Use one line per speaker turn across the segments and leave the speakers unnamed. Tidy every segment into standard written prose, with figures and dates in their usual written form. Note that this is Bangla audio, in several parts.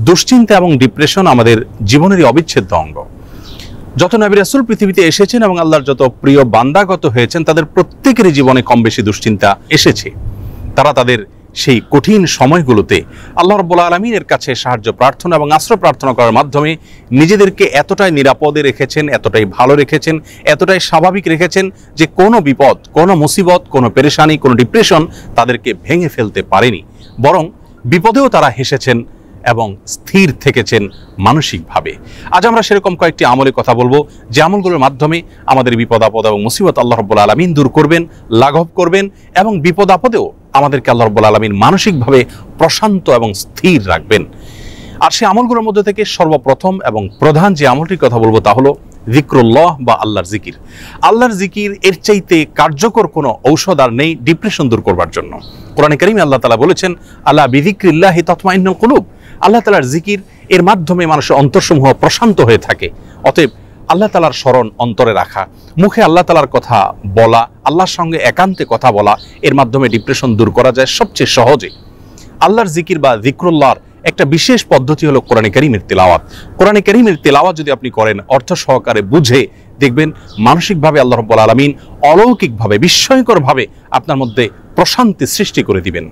দুশ্চিন্তা এবং ডিপ্রেশন আমাদের জীবনেরই অবিচ্ছেদ্য অঙ্গ। যত নবী রাসূল পৃথিবীতে এসেছেন এবং আল্লাহর যত প্রিয় বান্দাগত হয়েছেন, তাদের প্রত্যেকেরই জীবনে কম বেশি দুশ্চিন্তা এসেছে। তারা তাদের সেই কঠিন সময়গুলোতে আল্লাহ রাব্বুল আলামিনের কাছে সাহায্য প্রার্থনা এবং আশ্রয় প্রার্থনা করার মাধ্যমে নিজেদেরকে এতটাই নিরাপদে রেখেছেন, এতটাই ভালো রেখেছেন, এতটাই স্বাভাবিক রেখেছেন যে কোনো বিপদ, কোনো মুসিবত, কোনো পেরেশানি, কোনো ডিপ্রেশন তাদেরকে ভেঙে ফেলতে পারেনি। বরং বিপদেও তারা হেসেছেন এবং স্থির থেকেছেন মানসিকভাবে। আজ আমরা সেরকম কয়েকটি আমলের কথা বলবো, যে আমলগুলোর মাধ্যমে আমাদের বিপদ আপদ এবং মুসিবত আল্লাহ রাব্বুল আলামিন দূর করবেন, লাঘব করবেন এবং বিপদ আপদেও আমাদেরকে আল্লাহ রাব্বুল আলামিন মানসিকভাবে প্রশান্ত এবং স্থির রাখবেন। আর সেই আমলগুলোর মধ্যে থেকে সর্বপ্রথম এবং প্রধান যে আমলটির কথা বলবো তা হলো যিকরুল্লাহ বা আল্লাহর জিকির। আল্লাহর জিকির এর চাইতে কার্যকর কোনো ঔষধ আর নেই ডিপ্রেশন দূর করবার জন্য। কোরআনে কারীমে আল্লাহ তাআলা বলেছেন, আলা বিযিকরিল্লাহি তাতমাইন্নুল কুলুব। আল্লাহ তাআলার জিকির এর মাধ্যমে মানুষের অন্তরসমূহ প্রশান্ত হয়ে থাকে। অতএব আল্লাহ তাআলার স্মরণ অন্তরে রাখা, মুখে আল্লাহ তাআলার কথা বলা, আল্লাহর সঙ্গে একান্তে কথা বলা, এর মাধ্যমে ডিপ্রেশন দূর করা যায় সবচেয়ে সহজে। আল্লাহর জিকির বা যিকরুল্লাহর একটা বিশেষ পদ্ধতি হলো কোরআনে কারীমের তিলাওয়াত। কোরআনে কারীমের তিলাওয়াত যদি আপনি করেন অর্থ সহকারে বুঝে, দেখবেন মানসিকভাবে আল্লাহ রাব্বুল আলামিন অলৌকিকভাবে, বিস্ময়করভাবে আপনার মধ্যে প্রশান্তি সৃষ্টি করে দিবেন।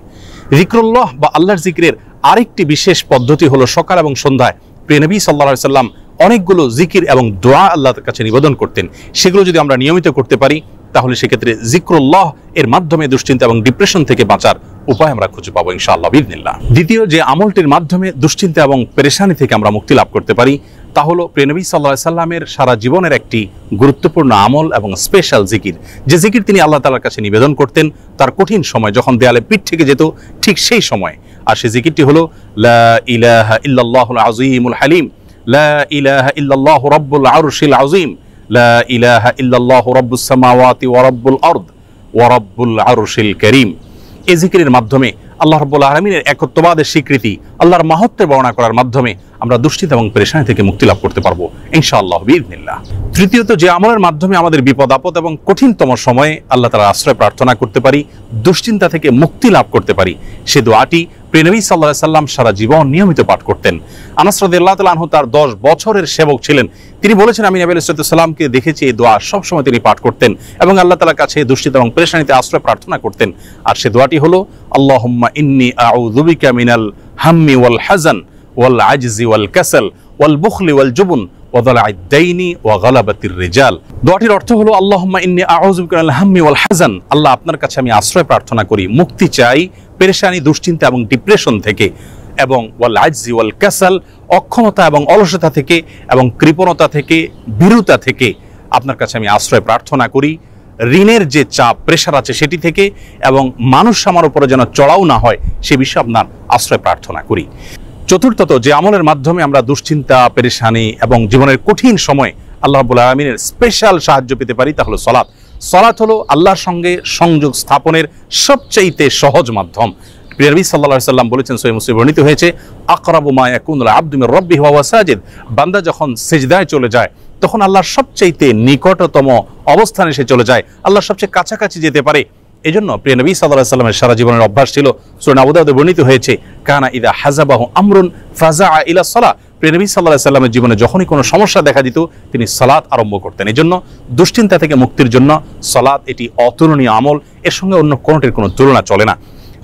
যিকরুল্লাহ বা আল্লাহর জিকিরের আরেকটি বিশেষ পদ্ধতি হলো সকাল এবং সন্ধ্যায় প্রিয় নবী সাল্লাল্লাহু আলাইহি সাল্লাম অনেকগুলো জিকির এবং দোয়া আল্লাহর কাছে নিবেদন করতেন। সেগুলো যদি আমরা নিয়মিত করতে পারি তাহলে সেক্ষেত্রে যিকরুল্লাহ এর মাধ্যমে দুশ্চিন্তা এবং ডিপ্রেশন থেকে বাঁচার উপায় আমরা খুঁজে পাবো ইনশাআল্লাহ বিইذনিল্লাহ। দ্বিতীয় যে আমলটির মাধ্যমে দুশ্চিন্তা এবং পেরেশানি থেকে আমরা মুক্তি লাভ করতে পারি তা হলো প্রিয় নবী সাল্লাল্লাহু আলাইহি সাল্লামের সারা জীবনের একটি গুরুত্বপূর্ণ আমল এবং স্পেশাল জিকির, যে জিকির তিনি আল্লাহ তাআলার কাছে নিবেদন করতেন তার কঠিন সময়, যখন দেয়ালে পিঠ থেকে যেত ঠিক সেই সময়। আর সেই জিকিরটি হলো লা ইলাহা ইল্লাল্লাহুল আযীমুল হালিম, লা ইলাহা ইল্লাল্লাহু রাব্বুল আরশিল আযীম, লা ইলাহা ইল্লাল্লাহু রাব্বুস সামাওয়াতি ওয়া রাব্বুল আরদ ওয়া রাব্বুল আরশিল কারীম। এই জিকিরের মাধ্যমে আল্লাহ রাব্বুল আলামিনের একত্ববাদের স্বীকৃতি, আল্লাহর মাহাত্ম্যের বর্ণনা করার মাধ্যমে আমরা দুশ্চিন্তা এবং পেরেশানি থেকে মুক্তি লাভ করতে পারবো ইনশাআল্লাহ বিইذনিল্লাহ। তৃতীয়ত যে আমলের মাধ্যমে আমাদের বিপদ আপদ এবং কঠিনতম সময়ে আল্লাহ তাআলার আশ্রয় প্রার্থনা করতে পারি, দুশ্চিন্তা থেকে মুক্তি লাভ করতে পারি, সে দোয়াটি প্রিয় নবী সাল্লাল্লাহু আলাইহি সাল্লাম সারা জীবন নিয়মিত পাঠ করতেন। আনাস রাদিয়াল্লাহু তাআলা আনহু তার 10 বছরের সেবক ছিলেন। তিনি বলেছেন, আমি নবী আলাইহিস সালামকে দেখেছি এই দোয়া সবসময় তিনি পাঠ করতেন এবং আল্লাহ তাআলার কাছে দুশ্চিন্তা এবং পেরেশানিতে আশ্রয় প্রার্থনা করতেন। আর সে দোয়াটি হলো আল্লাহুম্মা ইন্নী আউযু বিকা মিনাল হাম্মি ওয়াল হাযান ওয়াল আজজি ওয়াল কাসাল ওয়াল বুখলি ওয়াল জুবন ওয়া যালা'আদ দাইনি ওয়া গালাবাতির রিজাল। দোয়াটির অর্থ হলো আল্লাহুম্মা ইন্নী আউযু বিকা মিনাল হাম্মি ওয়াল হাযান, আল্লাহ আপনার কাছে আমি আশ্রয় প্রার্থনা করি, মুক্তি চাই পেরেশানি, দুশ্চিন্তা এবং ডিপ্রেশন থেকে, এবং ওয়াল আজজি ওয়াল কাসাল, অক্ষমতা এবং অলসতা থেকে এবং কৃপণতা থেকে, ভীরুতা থেকে আপনার কাছে আমি আশ্রয় প্রার্থনা করি, ঋণের যে চাপ প্রেশার আছে সেটি থেকে, এবং মানুষ আমার উপরে যেন চড়াও না হয় সে বিষয়ে আপনার আশ্রয় প্রার্থনা করি। চতুর্থত যে আমলের মাধ্যমে আমরা দুশ্চিন্তা, পেরেশানি এবং জীবনের কঠিন সময় আল্লাহ রাব্বুল আলামিনের স্পেশাল সাহায্য পেতে পারি তা হলো সালাত। সালাত হলো আল্লাহর সঙ্গে সংযোগ স্থাপনের সবচাইতে সহজ মাধ্যম। প্রিয় নবী সাল্লাল্লাহু আলাইহি সাল্লাম বলেছেন, সহিহ মুসলিমে বর্ণিত হয়েছে, আকরাবু মা ইয়াকুনুল আবদু মির রাব্বিহি ওয়া হুয়া সাজিদ, বান্দা যখন সিজদায় চলে যায় তখন আল্লাহর সবচাইতে নিকটতম অবস্থানে সে চলে যায়, আল্লাহর সবচেয়ে কাছাকাছি যেতে পারে। এজন্য প্রিয় নবী সাল্লাল্লাহু আলাইহি সাল্লামের সারা জীবনের অভ্যাস ছিল, সূরা আবু দাউদে বর্ণিত হয়েছে, কানা ইযা হাযাবাহু আমরুন ফাযাআ ইলা সালাহ, প্রিয় নবী সাল্লাল্লাহু আলাইহি সাল্লামের জীবনে যখনই কোনো সমস্যা দেখা দিত তিনি সালাত আরম্ভ করতেন। এজন্য দুশ্চিন্তা থেকে মুক্তির জন্য সালাত এটি অতুলনীয় আমল, এর সঙ্গে অন্য কোনোটির কোনো তুলনা চলে না।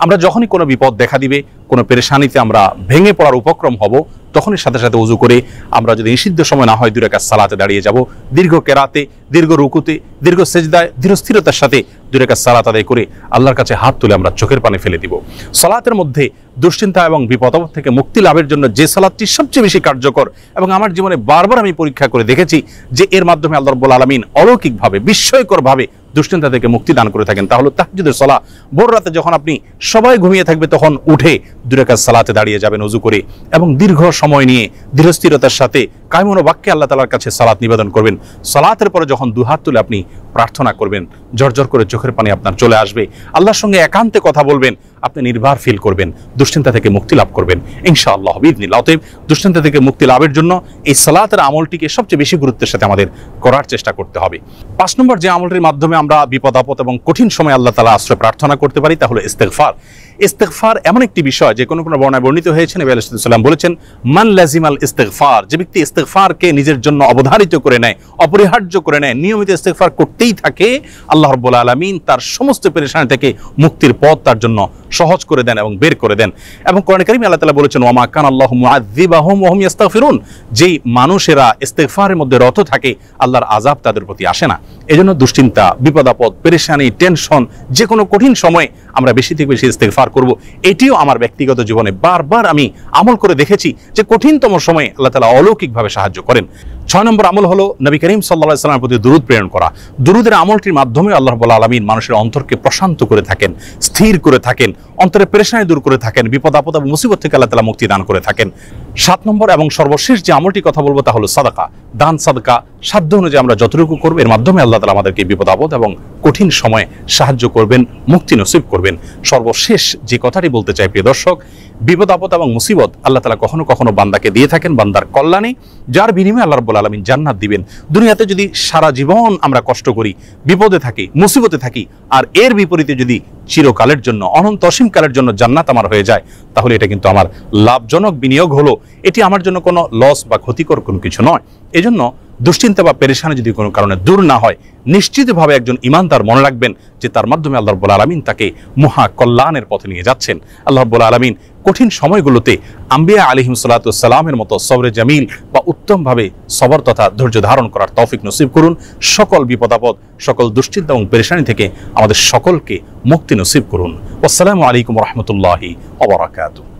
আমরা যখনই কোনো বিপদ দেখা দিবে, কোনো পেরেশানিতে আমরা ভেঙে পড়ার উপক্রম হব, তখনই সাথে সাথে ওযু করে আমরা যদি নিষিদ্ধ সময় না হয় 2 রাকাত সালাতে দাঁড়িয়ে যাব, দীর্ঘ কেরাতে, দীর্ঘ রুকুতে, দীর্ঘ সেজদায় ধীর স্থিরতার সাথে 2 রাকাত সালাত আদায় করে আল্লাহর কাছে হাত তুলে আমরা চোখের পানি ফেলে দিব। সালাতের মধ্যে দুশ্চিন্তা এবং বিপদ থেকে মুক্তি লাভের জন্য যে সালাতটি সবচেয়ে বেশি কার্যকর এবং আমার জীবনে বারবার আমি পরীক্ষা করে দেখেছি যে এর মাধ্যমে আল্লাহ রাব্বুল আলামিন অলৌকিকভাবে, বিস্ময়করভাবে দুশ্চিন্তা থেকে মুক্তি দান করে থাকেন, তা হলো তাহাজ্জুদের সালাত। ভোর রাতে যখন আপনি সবাই ঘুমিয়ে থাকবে তখন উঠে 2 রাকাত সালাতে দাঁড়িয়ে যাবেন ওযু করে এবং দীর্ঘ সময় নিয়ে ধীরস্থিরতার সাথে কায়মন বাক্যে আল্লাহ তাআলার কাছে সালাত নিবেদন করবেন। সালাতের পরে যখন 2 হাত তুলে আপনি প্রার্থনা করবেন, ঝরঝর করে চোখের পানি আপনার চলে আসবে, আল্লাহর সঙ্গে একান্তে কথা বলবেন, আপনি নির্ভর ফিল করবেন, দুশ্চিন্তা থেকে মুক্তি লাভ করবেন ইনশাআল্লাহ বিইذনিল্লাহ। অতএব দুশ্চিন্তা থেকে মুক্তি লাভের জন্য এই সালাতের আমলটিকে সবচেয়ে বেশি গুরুত্বের সাথে আমাদের করার চেষ্টা করতে হবে। 5 নম্বর যে আমলটির মাধ্যমে আমরা বিপদ আপদ এবং কঠিন সময় আল্লাহ তাআলা আশ্রয় প্রার্থনা করতে পারি তা হলো ইস্তেগফার। ইস্তেগফার এমন একটি বিষয় যে কোনো বর্ণনায় বর্ণিত হয়েছে, নবী আলাইহিস সালাম বলেছেন, মান লাজিমাল ইস্তেগফার, যে ব্যক্তি ইস্তেগফারকে নিজের জন্য অবধারিত করে নেয়, অপরিহার্য করে নেয়, নিয়মিত ইস্তেগফার করতেই থাকে, আল্লাহ রাব্বুল আলামিন তার সমস্ত পেরেশানি থেকে মুক্তির পথ তার জন্য সহজ করে দেন এবং বের করে দেন। এবং কোরআনে কারীমে আল্লাহ তাআলা বলেছেন, ওয়া মা কানা আল্লাহু মুআযযিবাহুম ওয়া হুম ইস্তাগফিরুন, যেই মানুষেরা ইস্তেগফারের মধ্যে রত থাকে আল্লাহর আযাব তাদের প্রতি আসে না। এজন্য দুশ্চিন্তা, বিপদ আপদ, পেরেশানি, টেনশন, যে কোনো কঠিন সময়ে আমরা বেশি থেকে বেশি ইস্তেগফার করব। এটিও আমার ব্যক্তিগত জীবনে বারবার আমি আমল করে দেখেছি যে কঠিনতম সময়ে আল্লাহ তাআলা অলৌকিকভাবে সাহায্য করেন। 6 নম্বর আমল হলো নবী করিম সাল্লাল্লাহু আলাইহি ওয়াসাল্লামের প্রতি দুরূদ প্রেরণ করা। দুরূদের আমলটির মাধ্যমে আল্লাহ রাব্বুল আলামিন মানুষের অন্তরকে প্রশান্ত করে থাকেন, স্থির করে থাকেন, অন্তরের পেরেশানি দূর করে থাকেন, বিপদ আপদ এবং মুসিবত থেকে আল্লাহ তাআলা মুক্তি দান করে থাকেন। 7 নম্বর এবং সর্বশেষ যে আমলটি কথা বলবো তা হলো সাদাকা, দান সাদকা। সাধ্য অনুযায়ী আমরা যতটুকু করব, এর মাধ্যমে আল্লাহ তাআলা আমাদেরকে বিপদ আপদ এবং কঠিন সময়ে সাহায্য করবেন, মুক্তি নসিব করবেন। সর্বশেষ যে কথাটি বলতে চাই প্রিয় দর্শক, বিপদ আপদ এবং মুসিবত আল্লাহ তাআলা কখনো কখনো বান্দাকে দিয়ে থাকেন বান্দার কল্যাণে, যার বিনিময়ে আল্লাহ রাব্বুল আলামিন জান্নাত দিবেন। দুনিয়াতে যদি সারা জীবন আমরা কষ্ট করি, বিপদে থাকি, মুসিবতে থাকি, আর এর বিপরীতে যদি চিরকালের জন্য, অনন্ত অসীমকালের জন্য জান্নাত আমার হয়ে যায়, তাহলে এটা কিন্তু আমার লাভজনক বিনিয়োগ হলো। এটি আমার জন্য কোনো লস বা ক্ষতিকর কোনো কিছু নয়। এজন্য দুশ্চিন্তা বা পেরেশানি যদি কোনো কারণে দূর না হয়, নিশ্চিতভাবে একজন ঈমানদার মনে রাখবেন যে তার মাধ্যমে আল্লাহ রাব্বুল আলামিন তাকে মহা কল্যাণের পথে নিয়ে যাচ্ছেন। আল্লাহ রাব্বুল আলামিন কঠিন সময়গুলোতে আম্বিয়া আলাইহিস সালাতু ওয়াস সালামের মতো সবরে জামিল বা উত্তমভাবে সবর তথা ধৈর্য ধারণ করার তৌফিক নসিব করুন। সকল বিপদ আপদ, সকল দুশ্চিন্তা এবং পেরেশানি থেকে আমাদের সকলকে মুক্তি নসিব করুন। আসসালামু আলাইকুম ওয়া রাহমাতুল্লাহি ওয়া বারাকাতুহু।